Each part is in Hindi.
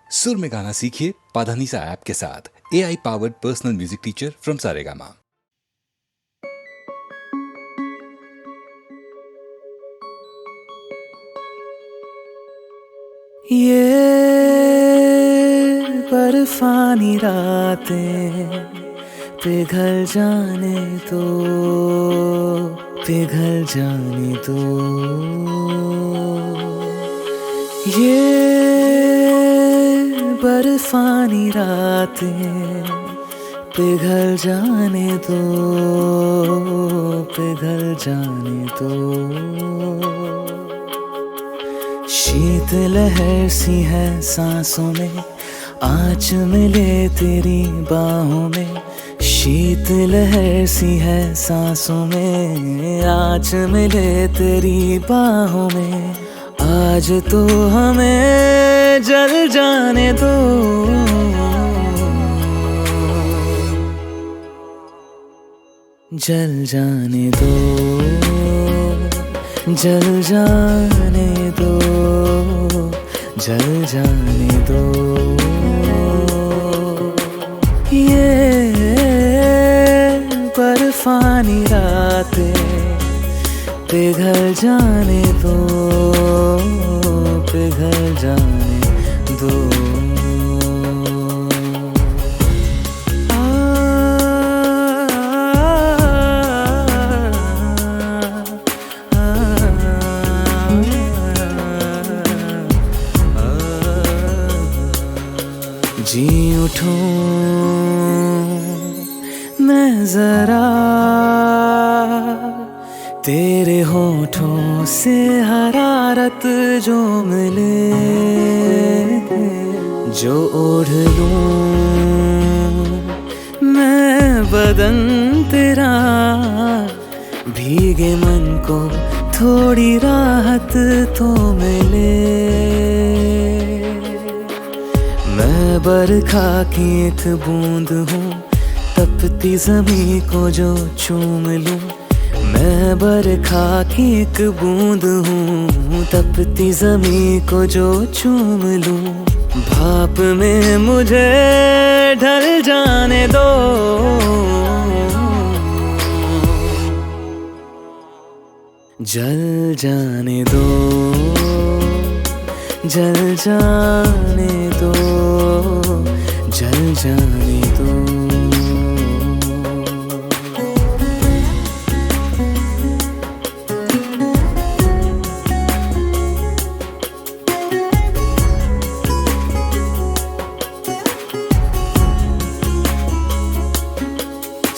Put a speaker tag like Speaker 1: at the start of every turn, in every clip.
Speaker 1: सुर में गाना सीखिए पाधानीसा ऐप के साथ। AI powered personal music teacher from Saregama.
Speaker 2: ये बर्फानी रातें पिघल जाने दो, पिघल जाने दो। ये बर्फानी रातें पिघल जाने दो, पिघल जाने दो। शीत लहर सी है सांसों में, आँच मिले तेरी बाहों में। शीत लहर सी है सांसों में, आँच मिले तेरी बाहों में। आज तो हमें जल जाने दो, जल जाने दो, जल जाने दो, जल जाने दो। ये बर्फानी रातें पिघल जाने दो, पिघल जाने दो। जी उठूं मैं जरा तेरे होठों से हरारत जो मिले, जो ओढ़ लूं मैं बदन तेरा। भीगे मन को थोड़ी राहत तो मिले। मैं बरखा की एक बूंद हूँ, तपती ज़मीं को जो चूम लूं। मैं बरखा की एक बूंद हूँ, तपती ज़मीं को जो चूम लूं। भाप में मुझे ढल जाने दो, जल जाने दो, जल जाने दो, जल जाने दो।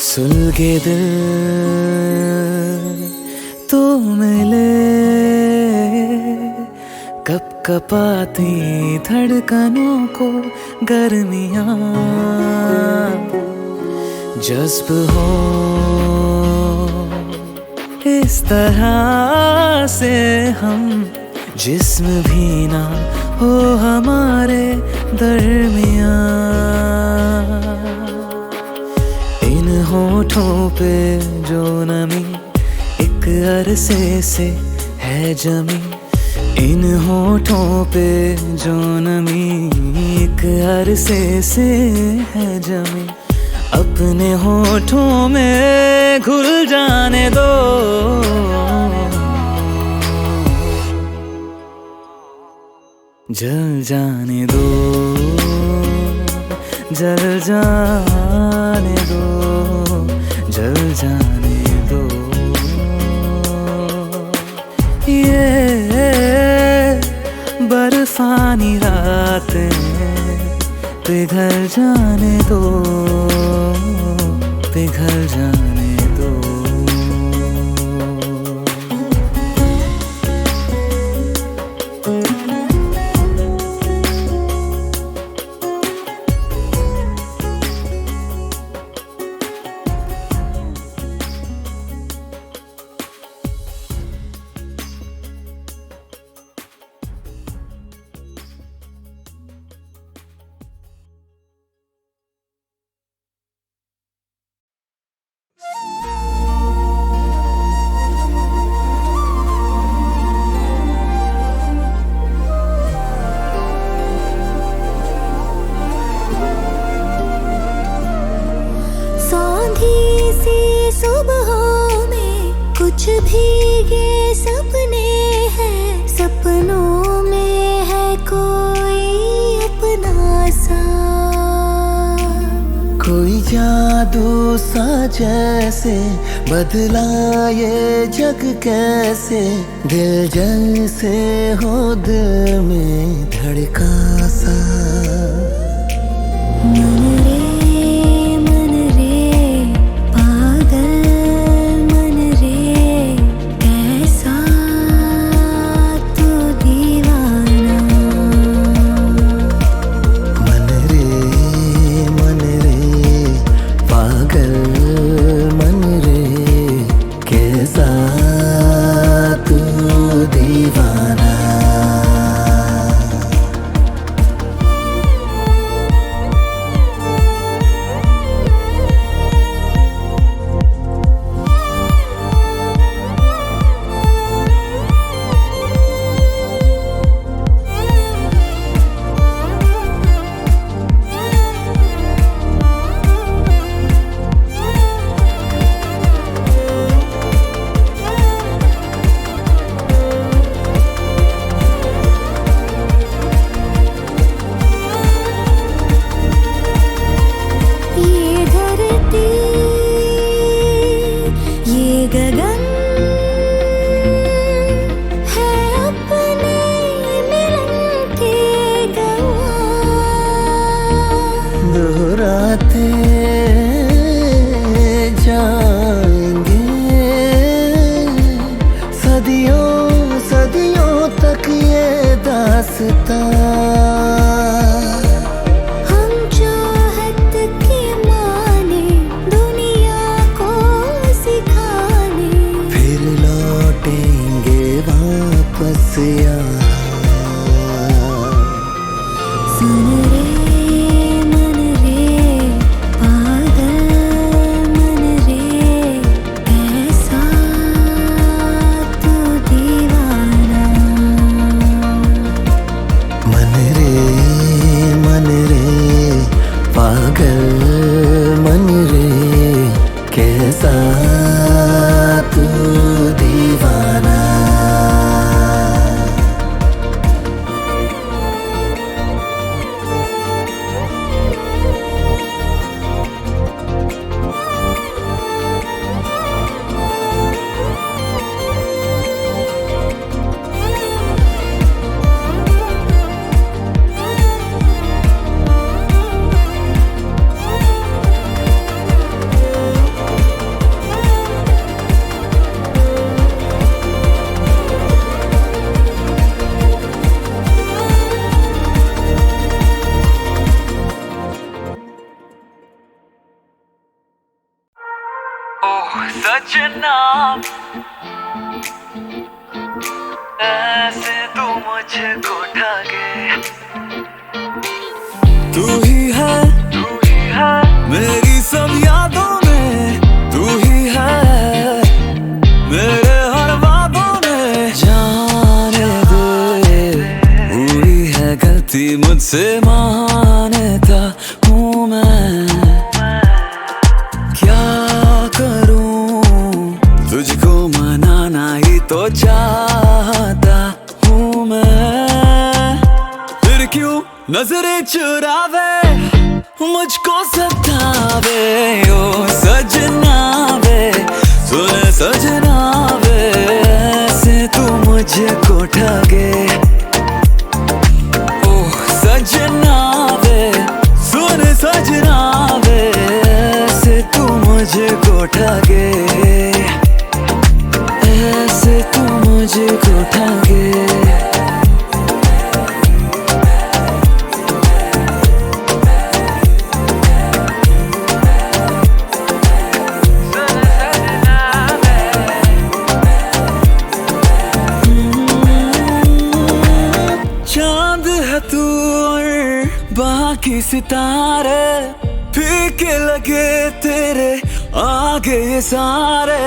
Speaker 2: सुलगे दिल तो मिले, कपाती धड़कनों को गर्मियाँ। जज्ब हो इस तरह से हम, जिस्म भी ना हो हमारे दरमियाँ। इन होठों पे जो नमी एक अरसे से है जमी। इन होठों पे जो नमी एक अरसे से है जमी। अपने होठों में घुल जाने दो, जल जाने दो, जल जाने दो, जल जाने दो। ये बर्फानी रातें पिघल जाने दो, पिघल जाने दो।
Speaker 3: सुबहों में कुछ भीगे सपने हैं, सपनों में है कोई अपना सा,
Speaker 2: कोई जादू सा जैसे बदला ये जग कैसे, दिल जैसे हो दिल में धड़का सा।
Speaker 3: मन रे पागल मन रे, कैसा तू दीवाना।
Speaker 2: मन रे पागल मन रे, कैसा तू दीवाना।
Speaker 3: ये धरती ये गगन है अपने मिलन के गवाह,
Speaker 2: दोहराते जाएंगे सदियों सदियों तक ये दास्तां।
Speaker 3: हम चाहत की माने दुनिया को सिखाने,
Speaker 2: फिर लौटेंगे वापस यहाँ।
Speaker 3: सुन रे मन रे पागल मन रे, कैसा तू दीवाना।
Speaker 2: मन रे पागल मन रे, कैसा तू दीवाना।
Speaker 4: ओह सजना, ऐसे तू मुझको ठाके।
Speaker 2: तू ही है मेरी सब यादों में, तू ही है मेरे हर वादों में। जाने दे हुई है गलती मुझसे, मानता हूँ मैं। क्या करूं तुझको मनाना ही तो चाहता हूँ मैं। फिर क्यों नजरें चुरावे मुझको सतावे, ओ सजना वे सुन सजना वे, ऐसे तू मुझको ठगे। ओह सजना वे सुन सजना वे, ऐसे तू मुझको ठगे, ऐसे तू मुझको ठगे। चांद है तू और बाकी सितारे, फीके लगे तेरे आगे ये सारे।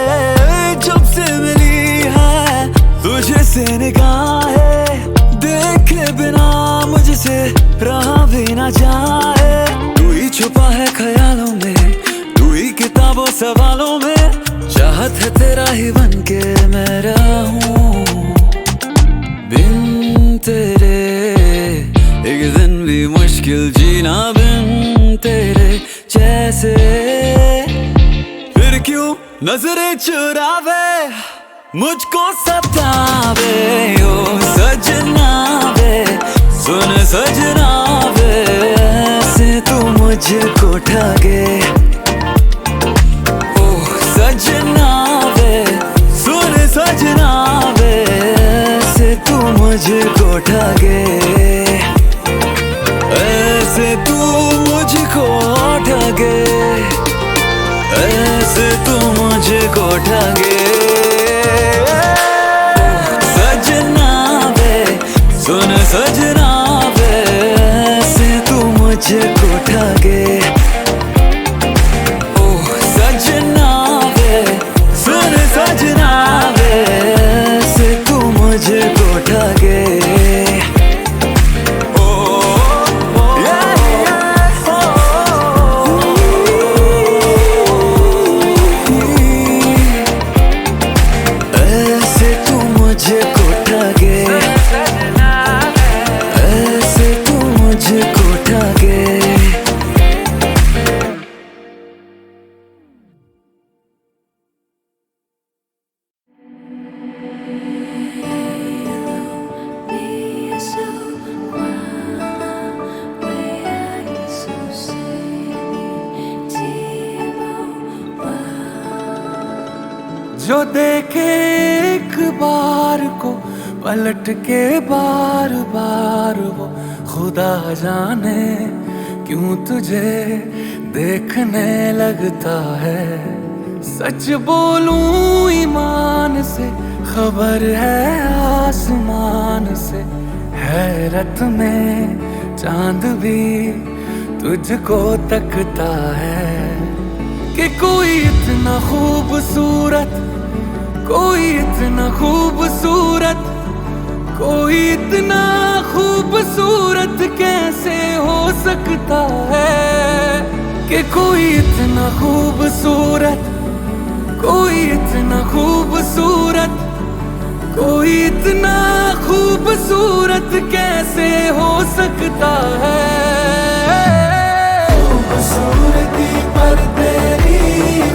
Speaker 2: जब से मिली है तुझे से निगाहें, देखे बिना मुझसे रहा भी ना जाए। तू ही छुपा है ख्यालों में, तू ही किताबों सवालों में, साथ तेरा ही बन के मैं रहूं बिन तेरे, एक दिन भी मुश्किल जीना बिन तेरे जैसे। फिर क्यों नजरें चुरावे मुझको सतावे, ओ सजना वे सुन सजना वे, ऐसे तू मुझको ठगे। ओ सजना वे सुन सजना वे, ऐसे तू मुझको ठगे, ऐसे तू मुझको ठगे, ऐसे तू मुझको ठगे। सजना वे सुन सजना वे, ऐसे तू मुझको ठगे। ओ सजना वे सुन सजना वे, ऐसे तू मुझको ठगे। जो देखे एक बार को पलट के बार बार, वो खुदा जाने क्यों तुझे देखने लगता है। सच बोलूं ईमान से, खबर है आसमान से, हैरत में चांद भी तुझको तकता है। कि कोई इतना खूबसूरत, कोई इतना खूबसूरत, कोई इतना खूबसूरत कैसे हो सकता है। कि कोई इतना खूबसूरत, कोई इतना खूबसूरत, कोई इतना खूबसूरत कैसे हो सकता है। खूबसूरती पर तेरी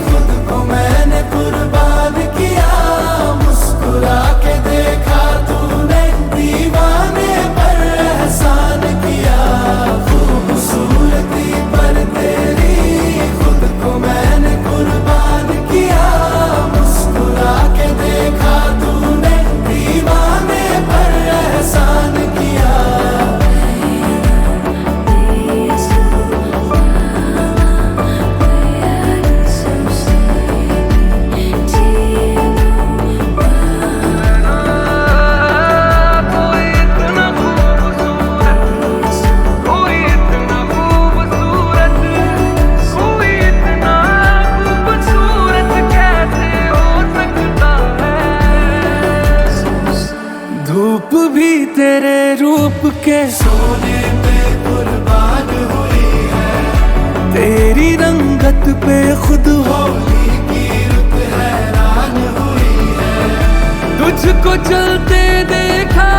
Speaker 2: खुद को मैंने कुर्बान किया, मुस्कुरा के देखा तूने दीवाने पर एहसान किया। खूबसूरती पर तेरी खुद को मैंने कुर्बान किया, मुस्कुरा के देखा तूने दीवाने पर एहसान किया। धूप भी तेरे रूप के सोने पे कुर्बान हुई है, तेरी रंगत पे खुद होली की रुत हैरान हुई है। तुझको चलते देखा,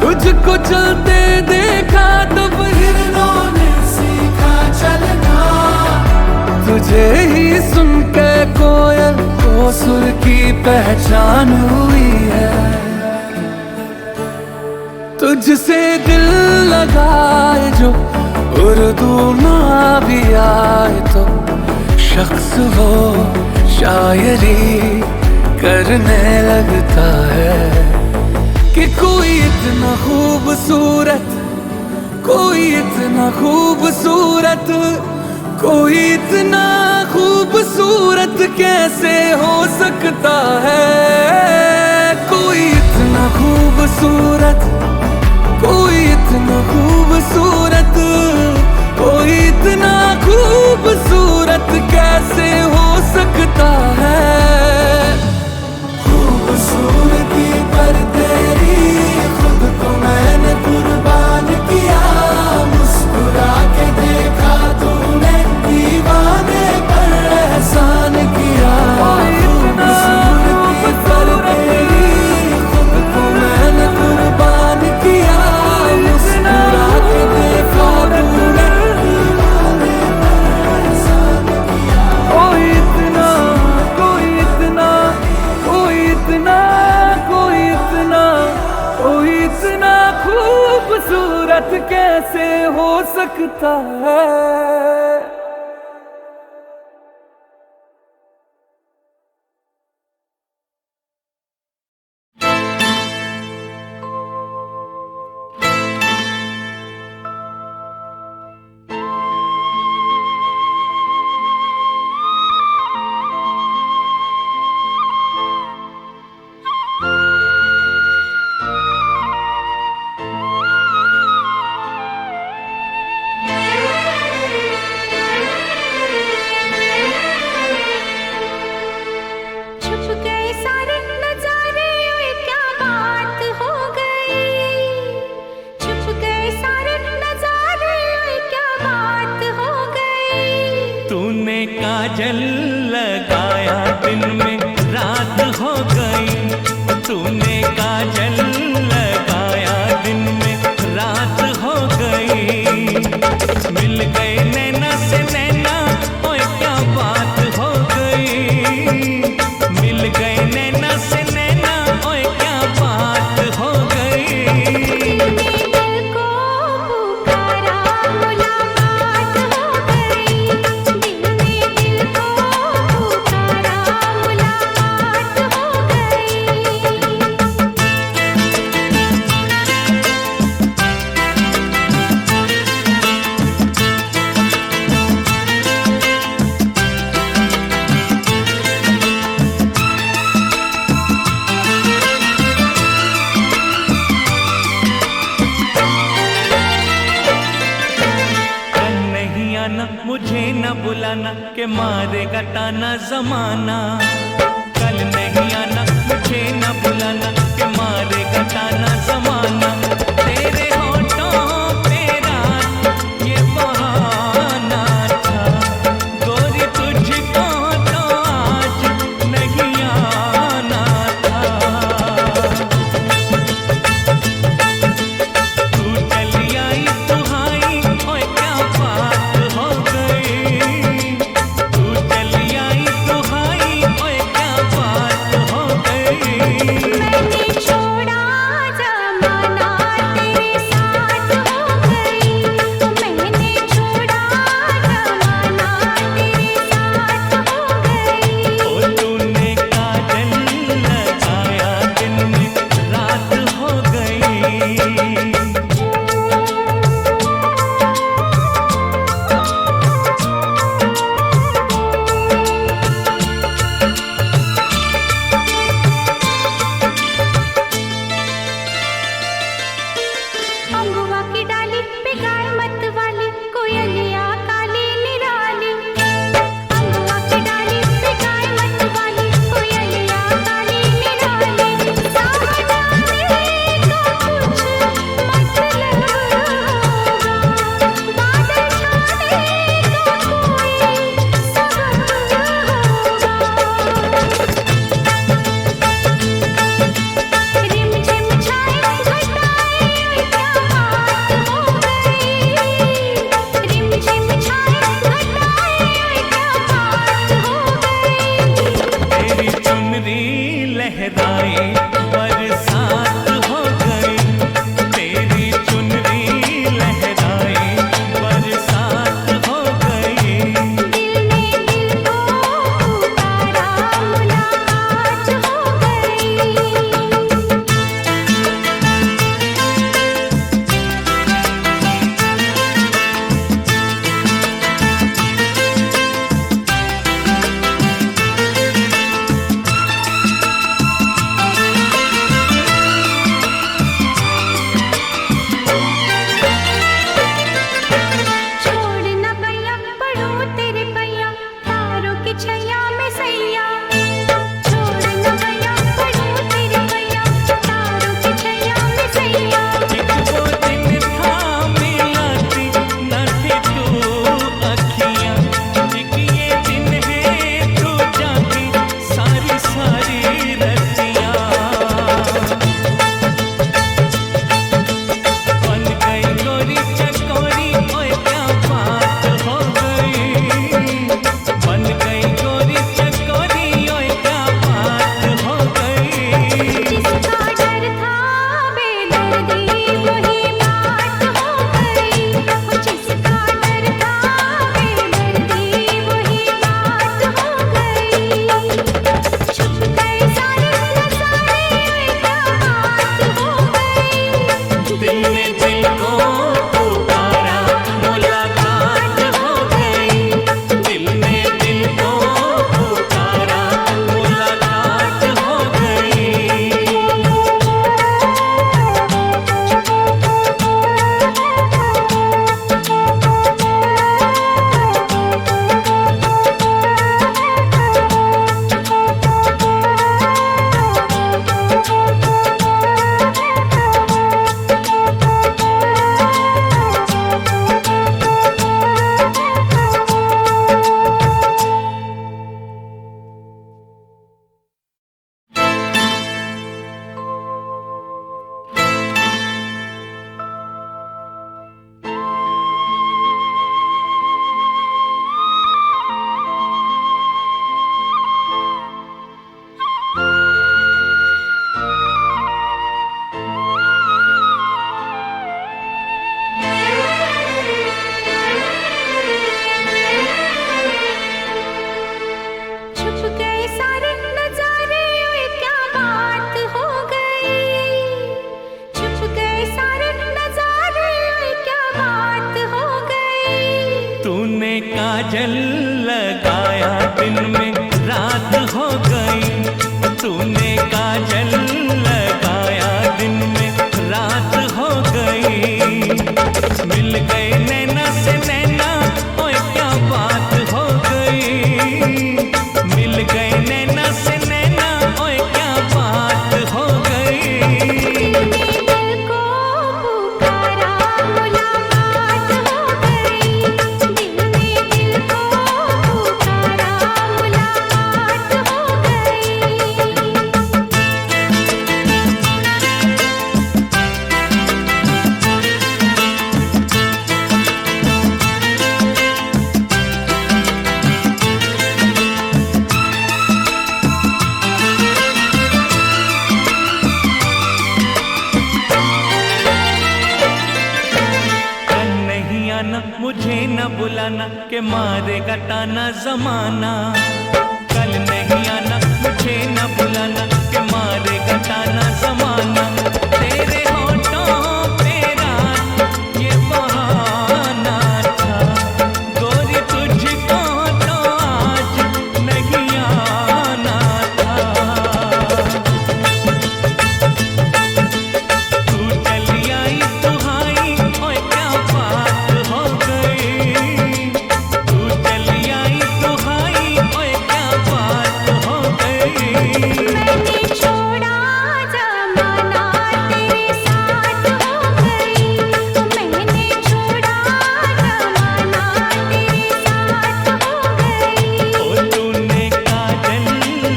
Speaker 2: तुझको चलते देखा, तब हिरणों ने सीखा चलना। तुझे ही सुन के कोयल को सुर की पहचान हुई है। तुझसे दिल लगाए जो उर्दू ना भी आए, तो शख्स वो शायरी करने लगता है। कि कोई इतना खूबसूरत, कोई इतना खूबसूरत, कोई इतना खूबसूरत कैसे हो सकता है। कोई इतना खूबसूरत, कोई इतना खूबसूरत, कोई इतना खूबसूरत कैसे हो सकता है। खूबसूरती पर तेरी खुद को मैंने कुर्बान किया, मुस्कुरा के देखा तूने दीवाने
Speaker 5: खूबसूरत कैसे हो सकता है।
Speaker 2: काजल लगाया दिन में रात हो गई, तूने काजल लगाया दिन में रात हो गई। मिल गए नैना से नैना, ओए क्या बात हो गई। मिल गए नैना से नैना, ओए क्या बात हो गई। मुझे न बुलाना के मारेगा ताना जमाना। कल नहीं आना, मुझे न बुलाना के मारेगा ताना जमाना। तेरे होठों पे रात ये बहाना था, गोरी तुझको तो आज नहीं आना था। तू चली आई सुहाई, ओए क्या बात हो गई। तू चली आई सुहाई, ओए क्या बात हो गई।
Speaker 3: मैंने छोड़ा जमाना तेरे साथ हो गई। मैंने छोड़ा जमाना तेरे साथ हो गई।
Speaker 2: ओ तूने काजल लगाया दिन में रात हो गई।
Speaker 3: अम्बुआ की डाली पे गाय मत वाली कोयलिया काली निराली। अम्बुआ की डाली पे गाय मत वाली कोयलिया काली निराली। सावधानी का कुछ मतलब होगा, बादल छाने का कोई सबब होगा। रिमझिम छाए घटाए, क्या बात हो गई।
Speaker 5: काजल लगाया दिन में रात हो गई, तूने काजल लगाया दिन में रात हो गई। मिल गए नैना से नैना, ओए क्या बात हो गई। मिल गए नैना से नैना, ओए क्या बात हो गई।
Speaker 3: दिल को पुकारा मुलाकात हो गई, दिल ने दिल को पुकारा मुलाकात हो गई।
Speaker 5: कल नहीं आना मुझे न बुलाना, के मारेगा ताना जमाना। कल नहीं आना मुझे न बुलाना, के मारेगा ताना जमाना। तेरे होठों पे रात ये बहाना था, गोरी तुझको तो आज नहीं आना था। तू चली आई तुहाई, ओए क्या बात हो गई। तू चली आई तुहाई, ओए क्या बात हो गई।
Speaker 3: मैंने छोड़ा जमाना तेरे साथ हो गई, मैंने छोड़ा जमाना तेरे साथ हो गई।
Speaker 5: ओ तूने काजल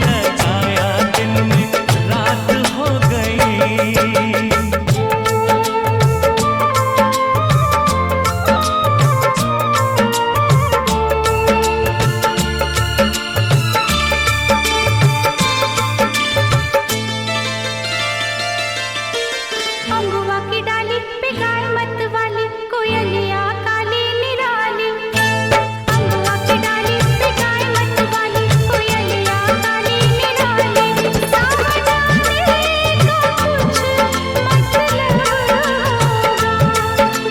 Speaker 5: लगाया दिन में रात हो गई।
Speaker 3: अंगुआ की डाली पे गाय मत वाली, कोयलिया काली निराली। अंगुआ की डाली पे गाय मत वाली, कोयलिया काली निराली। सावधानी का कुछ मतलब होगा,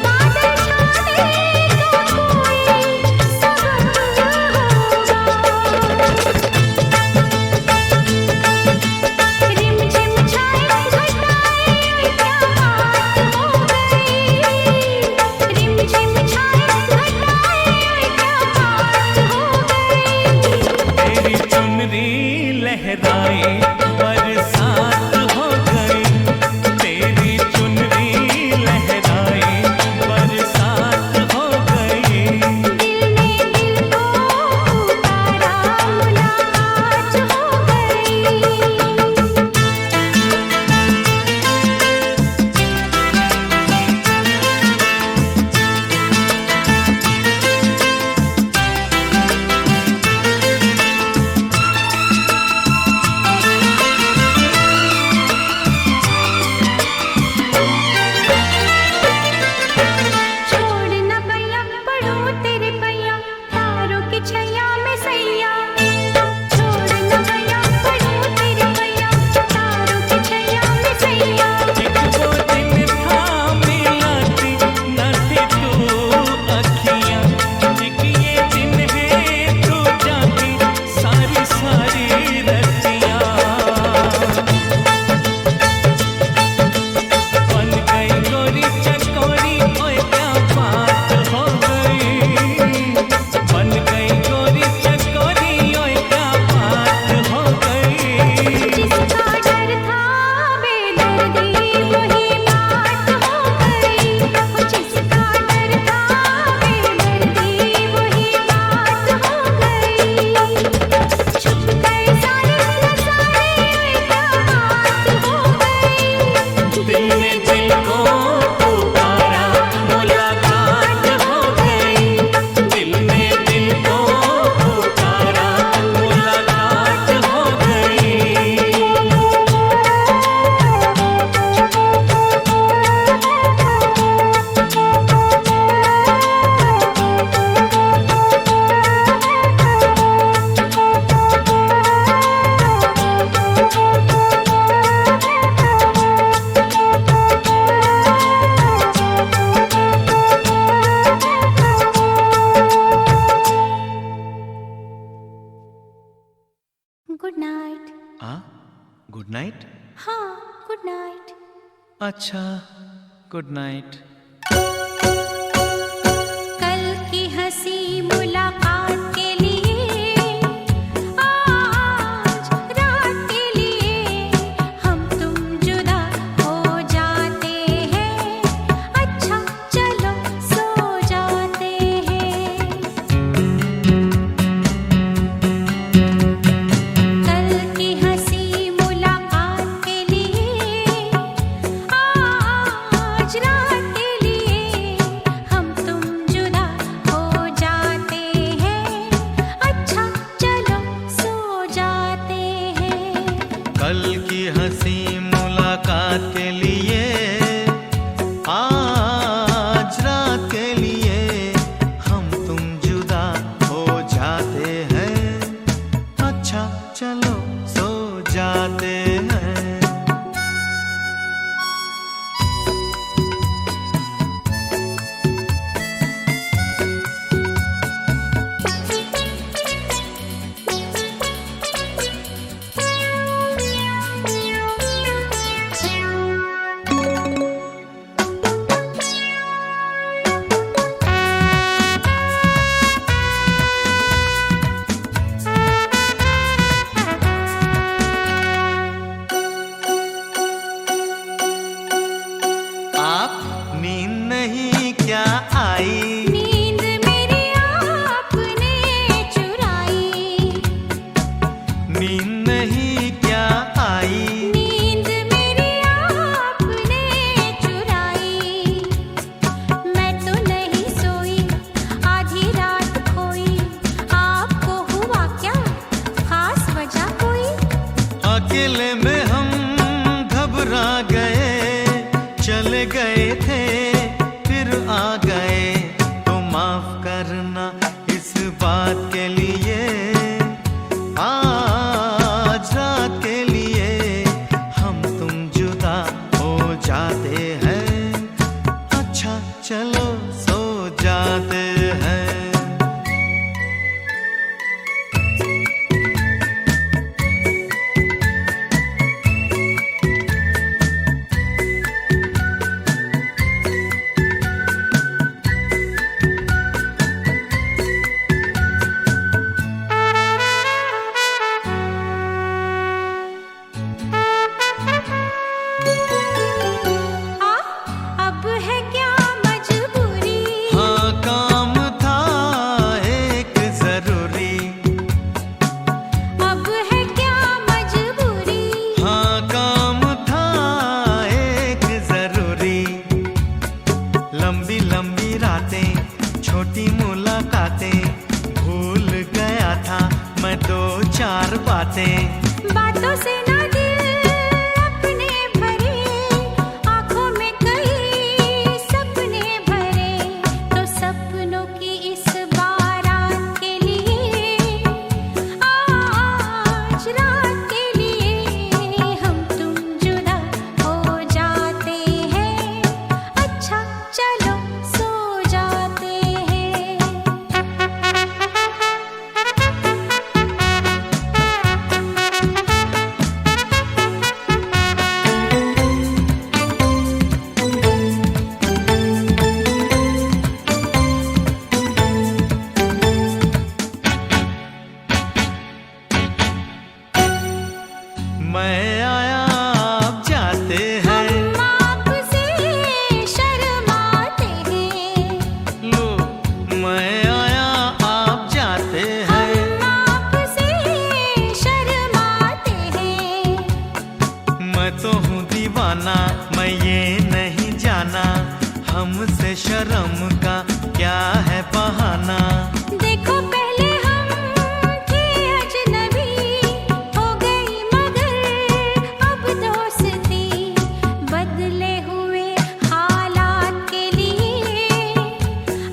Speaker 3: बादल छाने का कोई सबब होगा। रिमझिम छाए घटाए, क्या बात हो गई।
Speaker 5: अच्छा, गुड नाइट।
Speaker 3: कल की हंसी मुलाकात के लिए, आज रात के लिए हम तुम जुदा हो जाते हैं। अच्छा चलो सो जाते हैं। कल की हंसी मुलाकात के लिए, आज रात के लिए हम तुम जुदा हो जाते हैं। अच्छा चलो सो जाते हैं।
Speaker 5: कल की हंसी मुलाकात के लिए, आज रात के लिए हम तुम जुदा हो जाते हैं। अच्छा चलो सो जाते हैं। आप नींद नहीं क्या आई?
Speaker 3: नींद मेरी आपने चुराई।
Speaker 5: नींद नहीं क्या आई?
Speaker 3: नींद मेरी आपने चुराई। मैं तो नहीं सोई, आधी रात खोई। आपको हुआ क्या, खास वजह कोई?
Speaker 5: अकेले में हम घबरा गए, चले गए थे फिर आ गए। तो माफ करना इस बात के लिए, आज रात के लिए हम तुम जुदा हो जाते हैं। अच्छा चलो सो जाते हैं।
Speaker 3: अब है क्या मजबूरी?
Speaker 5: हाँ काम था एक जरूरी।
Speaker 3: अब है क्या मजबूरी?
Speaker 5: हाँ काम था एक जरूरी। लंबी लंबी रातें, छोटी मुलाकातें, भूल गया था मैं दो चार बातें।
Speaker 3: बातों से ना दिल अपने भरे, आंखों में कई सपने भरे। तो सपनों की इस बारात के लिए, आज रात के लिए हम तुम जुदा हो जाते हैं। अच्छा चलो सो जाते हैं।
Speaker 5: मैं आया आप जाते हैं।
Speaker 3: हम आपसे शर्माते हैं।
Speaker 5: लो मैं आया आप जाते हैं।
Speaker 3: हम आपसे शर्माते हैं।
Speaker 5: मैं तो हूँ दीवाना, मैं ये नहीं जाना हमसे शर्म का क्या है बहाना।
Speaker 3: देखो पहले हम थे अजनबी, हो गई मगर अब दोस्ती। बदले हुए हालात के लिए,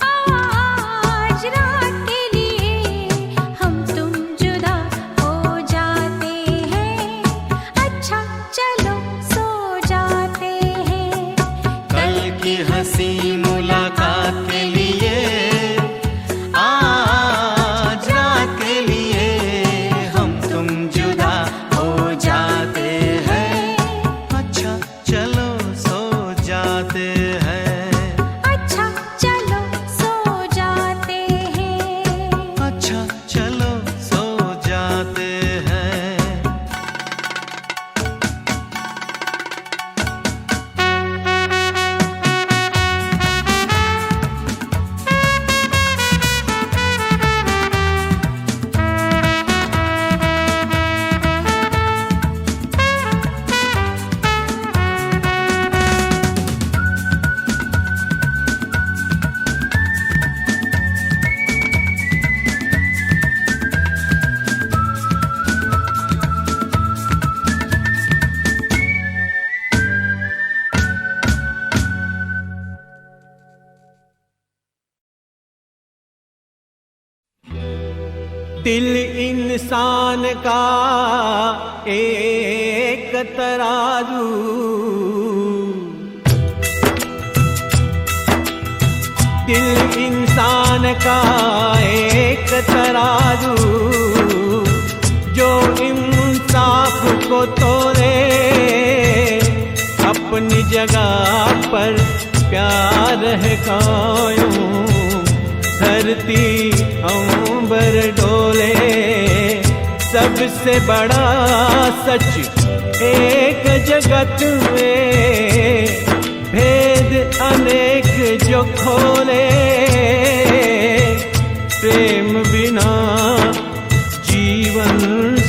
Speaker 3: आज रात के लिए हम तुम जुदा हो जाते हैं। अच्छा चलो सो जाते हैं।
Speaker 5: कल की हंसी मुलाकात के लिए, आज रात के लिए हम तुम जुदा हो जाते हैं। अच्छा चलो सो जाते हैं।
Speaker 3: अच्छा चलो सो जाते हैं।
Speaker 5: अच्छा चलो सो जाते हैं।
Speaker 6: दिल इंसान का एक तराजू, दिल इंसान का एक तराजू, जो इंसाफ को तोड़े अपनी जगह पर प्यार है कायम। धरती अंबर डोले, सबसे बड़ा सच एक जगत में, भेद अनेक जो खोले, प्रेम बिना जीवन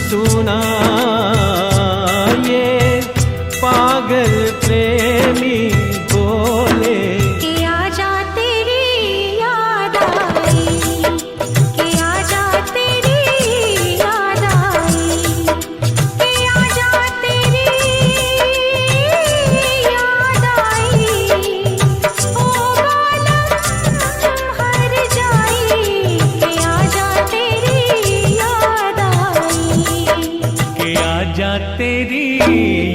Speaker 6: सूना। ये पागल प्रेमी बोले
Speaker 3: कि आजा तेरी याद आई, कि आजा तेरी याद आई, कि आजा तेरी याद आई। ओ बालम हर जाई, कि आजा तेरी याद आई।
Speaker 5: कि आजा तेरी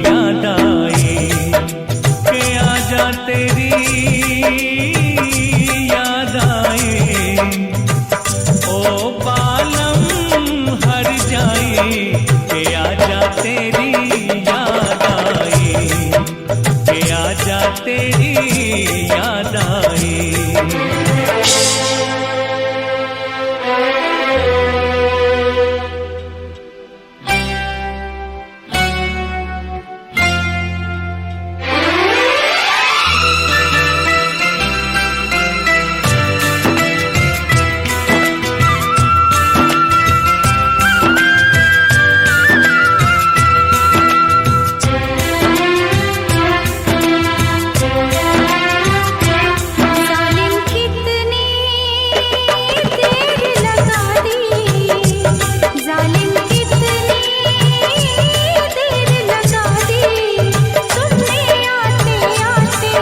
Speaker 5: याद आई, कि आजा तेरी याद आई। ओ बालम हर जाई, कि आजा तेरी याद आई, कि आजा तेरी याद आई।
Speaker 3: जालिम कितनी देर लगा दी, जालिम कितनी देर लगा दी। तुमने आते आते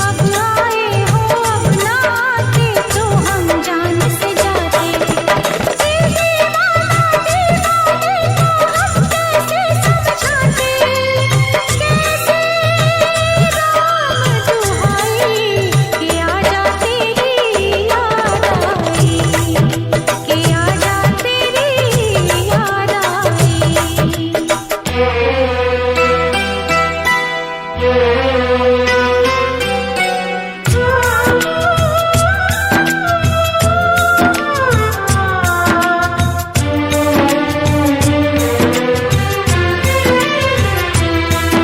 Speaker 3: अब आए हो, अब ना आते तो हम जान से जाते। दीवाना दीवाने को हम कैसे समझाते, कैसे राम दुहाई। कि आजा तेरी याद आई, कि आजा तेरी याद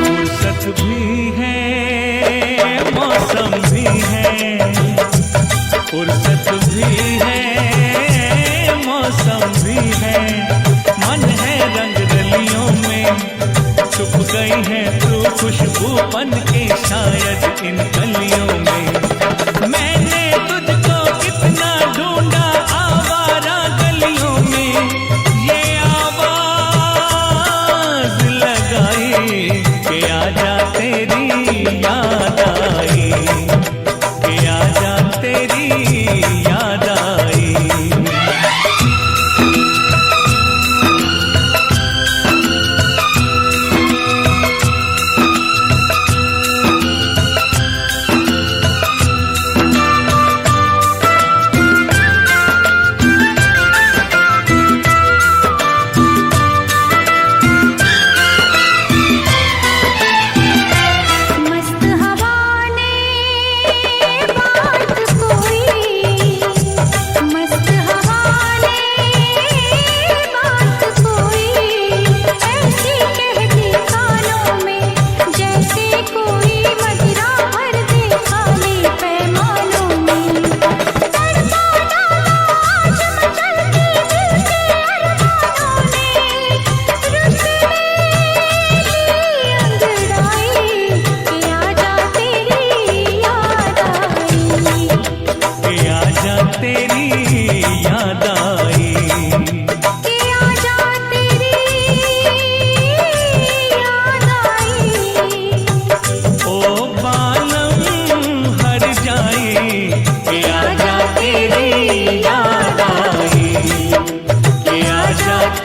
Speaker 5: फुर्सत भी है, मौसम भी है, फुर्सत भी है, मौसम भी है। मन है रंग रलियों में, छुप गई है तू खुशबू बन के शायद इन कलियों में। मैंने तुझको कितना ढूंढा आवारा गलियों में, ये आवाज लगाई कि आजा तेरी याद आई, कि आजा तेरी याद आई।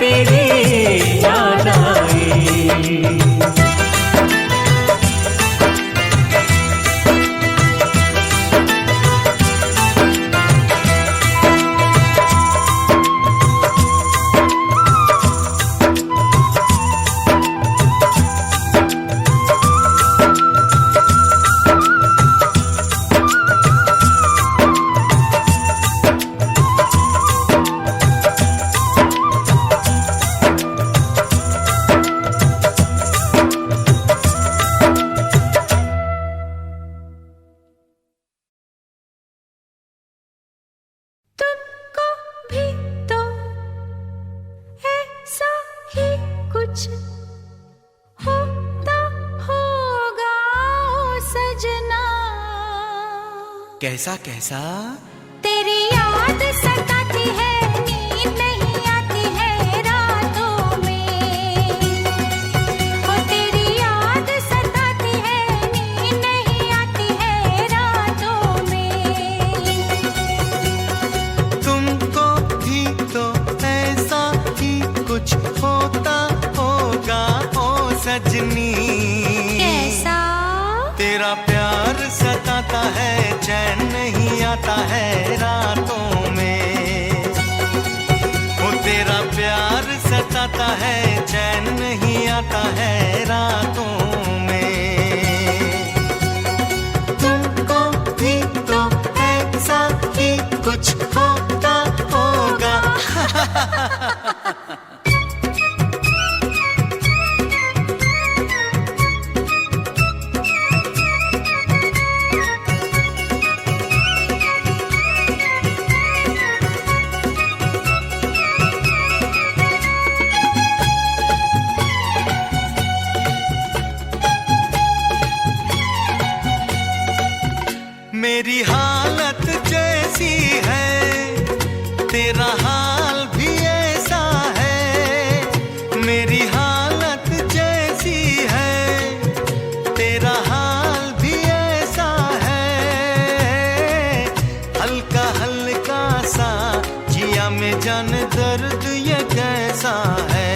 Speaker 5: तेरी याद आई।
Speaker 3: तुमको भी तो ऐसा ही कुछ होता होगा ओ सजना।
Speaker 2: कैसा कैसा?
Speaker 3: तेरी याद सताती है, नींद नहीं आती है रातों में। ओ तेरी याद सताती है, नींद नहीं आती है रातों में।
Speaker 2: तुमको भी तो ऐसा ही कुछ होता होगा ओ सजनी।
Speaker 3: कैसा?
Speaker 2: तेरा प्यार सताता है, चैन नहीं आता है रातों में। वो तेरा प्यार सताता है, चैन नहीं आता है रातों में। तुमको भी तो ऐसा ही कुछ होता होगा। मेरी हालत जैसी है, तेरा हाल भी ऐसा है। मेरी हालत जैसी है, तेरा हाल भी ऐसा है। हल्का हल्का सा जिया में जान दर्द ये कैसा है।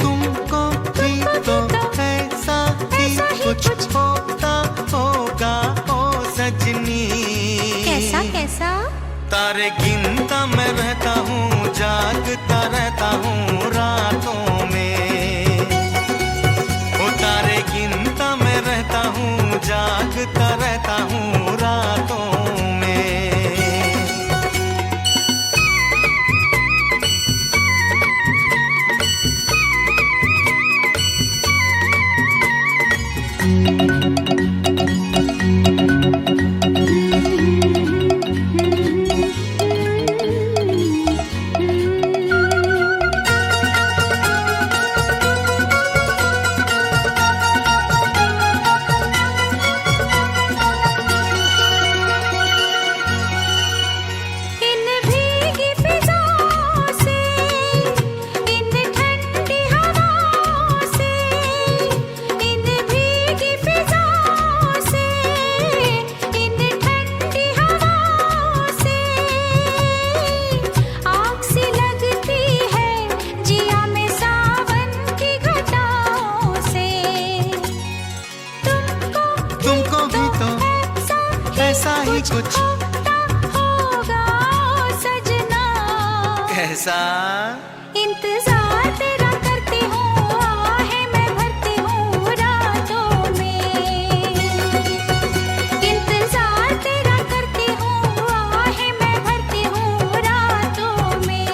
Speaker 2: तुमको भी तो ऐसा ही कुछ होता होगा ओ सजनी।
Speaker 3: कैसा कैसा?
Speaker 2: तारे गिनता मैं रहता हूँ, जागता रहता हूँ रातों में। ओ तारे गिनता मैं रहता हूँ, जागता रहता हूँ रातों में। ही कुछ
Speaker 3: होगा सजना।
Speaker 2: कैसा?
Speaker 3: इंतजार तेरा करती हूँ, आहें मैं भरती हूँ रातों में। इंतजार तेरा करती हूँ, आहें मैं भरती हूँ रातों में।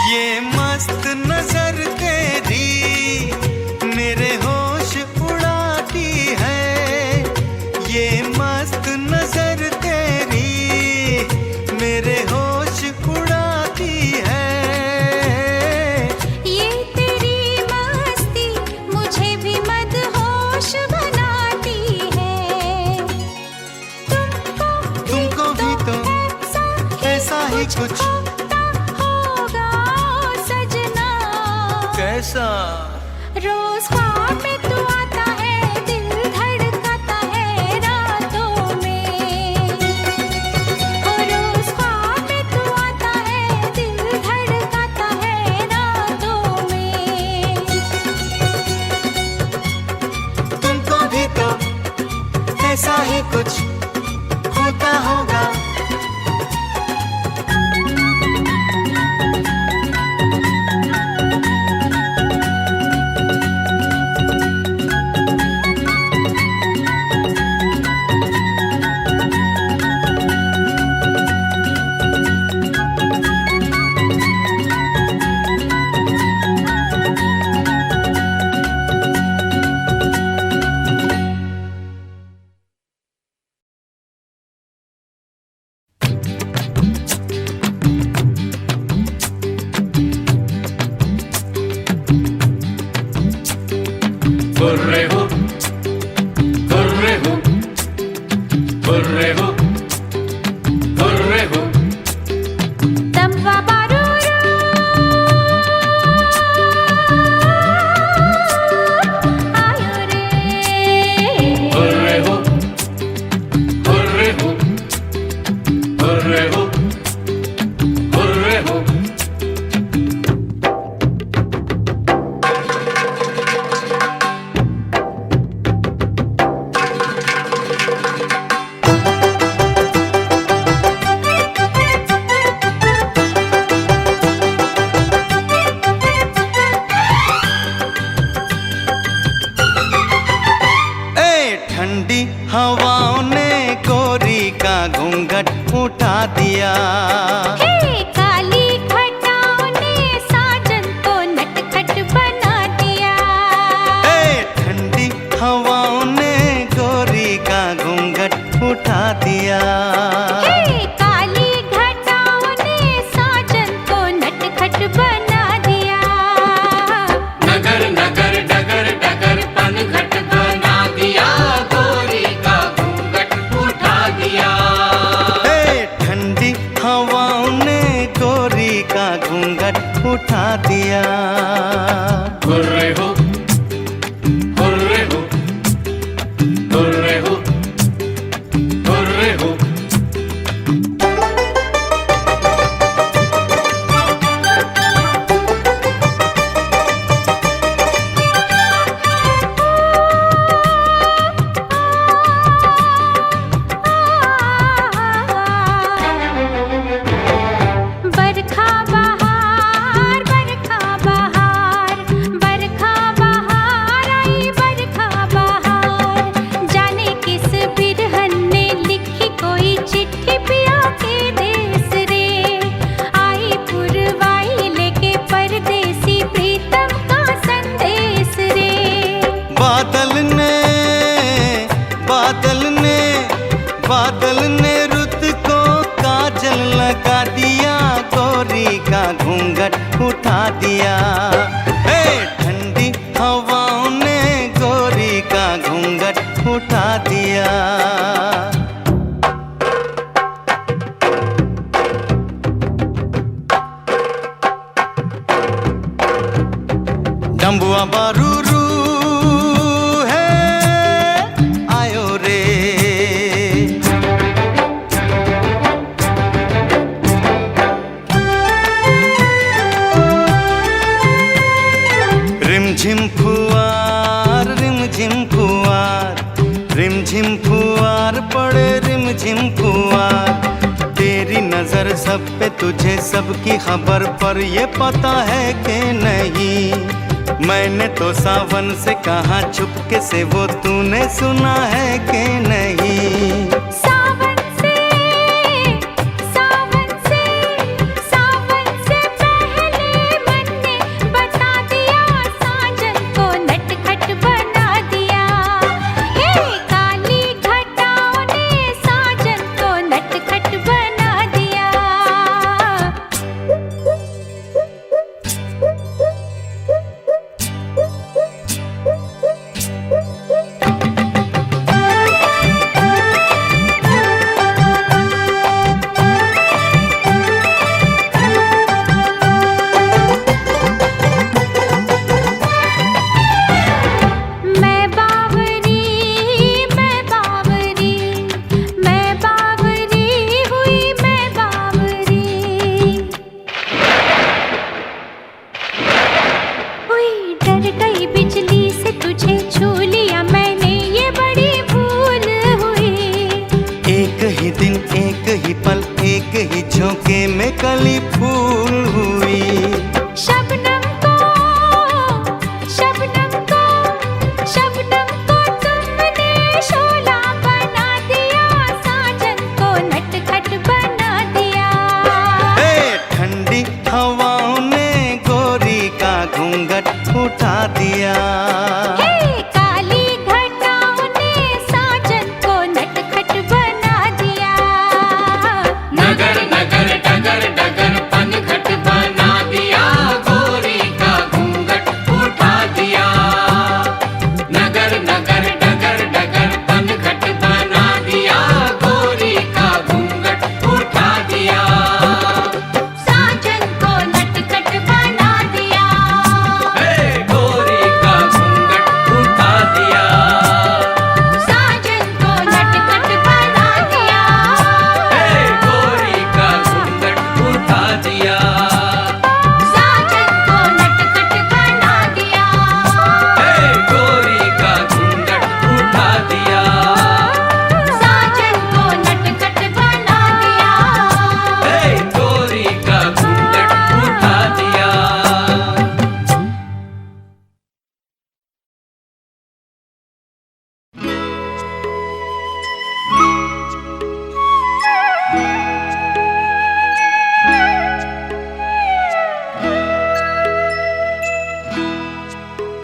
Speaker 2: ये मस्त नजर तेरी मेरे होश उड़ाती है। ये मस्त नजर तेरी मेरे होश उड़ाती है।
Speaker 3: ये तेरी मस्ती मुझे भी मदहोश बनाती है।
Speaker 2: तुमको भी तो ऐसा ही कुछ
Speaker 4: कैसा?
Speaker 3: रोज ख्वाब में तू आता है, दिल धड़काता है रातों में। रोज ख्वाब में तू आता है, दिल धड़काता है रातों में।
Speaker 2: तुमको भी तो ऐसा ही कुछ होता होगा।
Speaker 5: गुर्रे हो, गुर्रे हो, गुर्रे हो, गुर्रे हो।
Speaker 3: तंबा बारूरू आयो रे।
Speaker 5: गुर्रे हो, गुर्रे हो, गुर्रे हो, गुर्रे हो।
Speaker 2: ठंडी हवाओं ने गोरी का घूंघट उठा दिया।
Speaker 3: हे काली घटाओं ने साजन को नटखट बना दिया।
Speaker 2: ठंडी हवाओं ने गोरी का घूंघट उठा दिया।
Speaker 3: हे काली घटाओं ने साजन को नटखट बना दिया।
Speaker 5: नगर नगर डगर डगर पनघट बना दिया, गोरी का घूंघट उठा दिया।
Speaker 2: ठंडी हवाओं ने गोरी का घूंघट उठा दिया।
Speaker 5: गुर्रे हो, गुर्रे हो, गुर्रे हो, गुर्रे हो।
Speaker 3: बरखा बहार, बरखा बहार, बरखा बहार आई, बरखा बहार। जाने किस बिरहन ने लिखी कोई चिट्ठी पिया के देश रे। आई पुरवाई लेके परदेसी प्रीतम का संदेश रे।
Speaker 2: बादल ने बादल ने बादल ने रुत को काजल लगा दिया, गोरी का घूंघट उठा दिया। ठंडी हवाओं ने गोरी का घूंघट उठा दिया। डंबुआ बारूरू है आयो रे। रिमझिम फुआर, रिमझिम फुआर, रिमझिम फुआर पड़े रिमझिम फुआर। तेरी नजर सब पे तुझे सबकी खबर पर ये पता है कि नहीं। मैंने तो सावन से कहा चुपके से, वो तूने सुना है कि नहीं।
Speaker 3: सावन से, सावन से, सावन से पहले मन ने बता दिया, साजन को नटखट बना दिया। हे काली घटाओं ने साजन को नटखट बना दिया।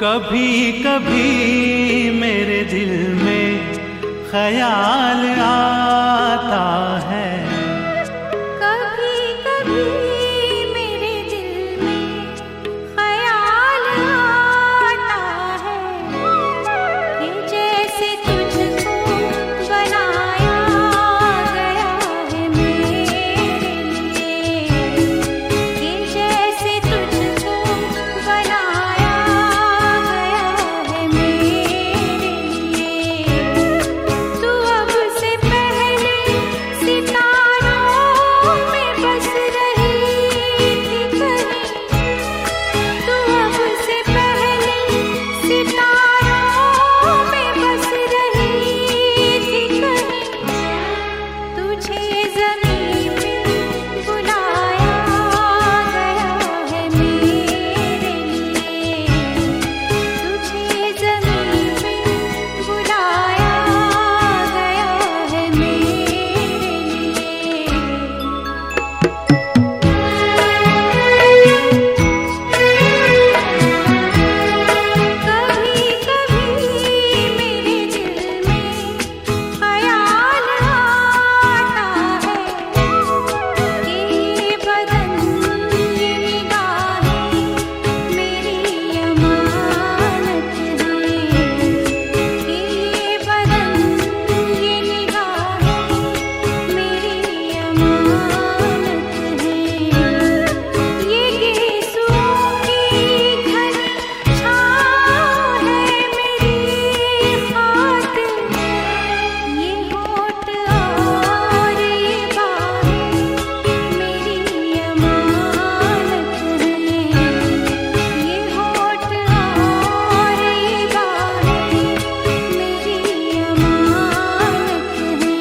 Speaker 6: कभी कभी मेरे दिल में ख्याल आता है,
Speaker 3: कभी कभी मेरे दिल में ख्याल आता है कि जैसे तुझको बनाया गया है मेरे लिए, कि जैसे तुझको बनाया गया है मेरे लिए। तू अब से पहले सितारों में बस रही थी कहीं, तू अब से पहले सितारों में बस रही थी कहीं। तुझे ज़मीं पे बुलाया गया है मेरे लिए, तुझे ज़मीं पे बुलाया गया है मेरे लिए। कभी कभी मेरे दिल में ख्याल आता है कि बदन ये निगाहें मेरी अमानत है, कि बदन ये निगाहें मेरी अमानत है। ये गेसुओं की घनी छाँव है मेरी खातिर, ये होठ और ये बाहें मेरी अमानत है, ये होठ और ये बाहें मेरी अमानत है।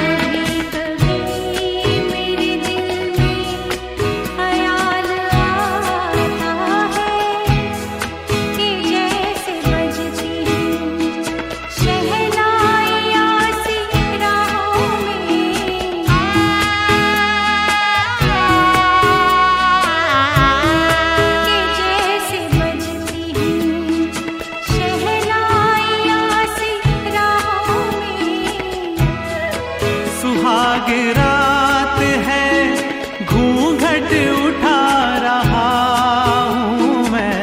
Speaker 3: कभी कभी मेरे दिल में ख्याल आता है कि जैसे बजती हैं शहनाइयाँ सी राहों में, कि जैसे बजती हैं शहनाइयाँ सी राहों में।
Speaker 6: सुहाग रात है घूंघट उठा रहा हूँ मैं,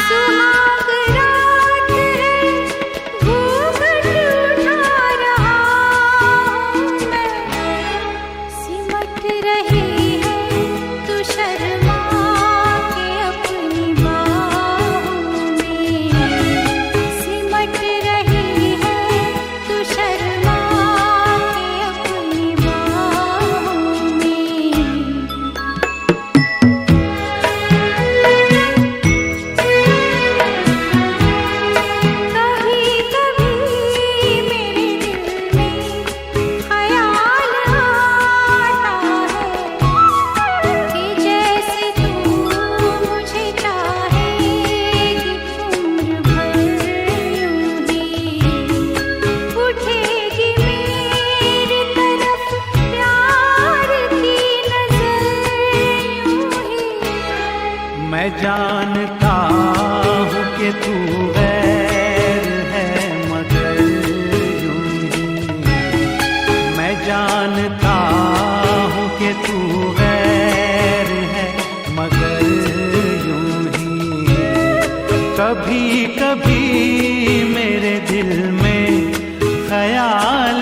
Speaker 3: सुहाग रात है घूंघट उठा रहा हूँ मैं, सिमट रही है तू शर्मा के अपनी बाहों में, सिमट रही है तू शर्मा के अपनी बाहों में। कभी कभी मेरे दिल में ख्याल आता है कि जैसे तू मुझे चाहेगी उम्र भर यूं ही, उठेगी मेरी तरफ प्यार की नजर यूं ही।
Speaker 6: मैं जानता हूँ कि तू गैर है मगर यूं ही, मैं जानता हूँ कि तू गैर है मगर यूं ही। कभी कभी मेरे दिल में ख्याल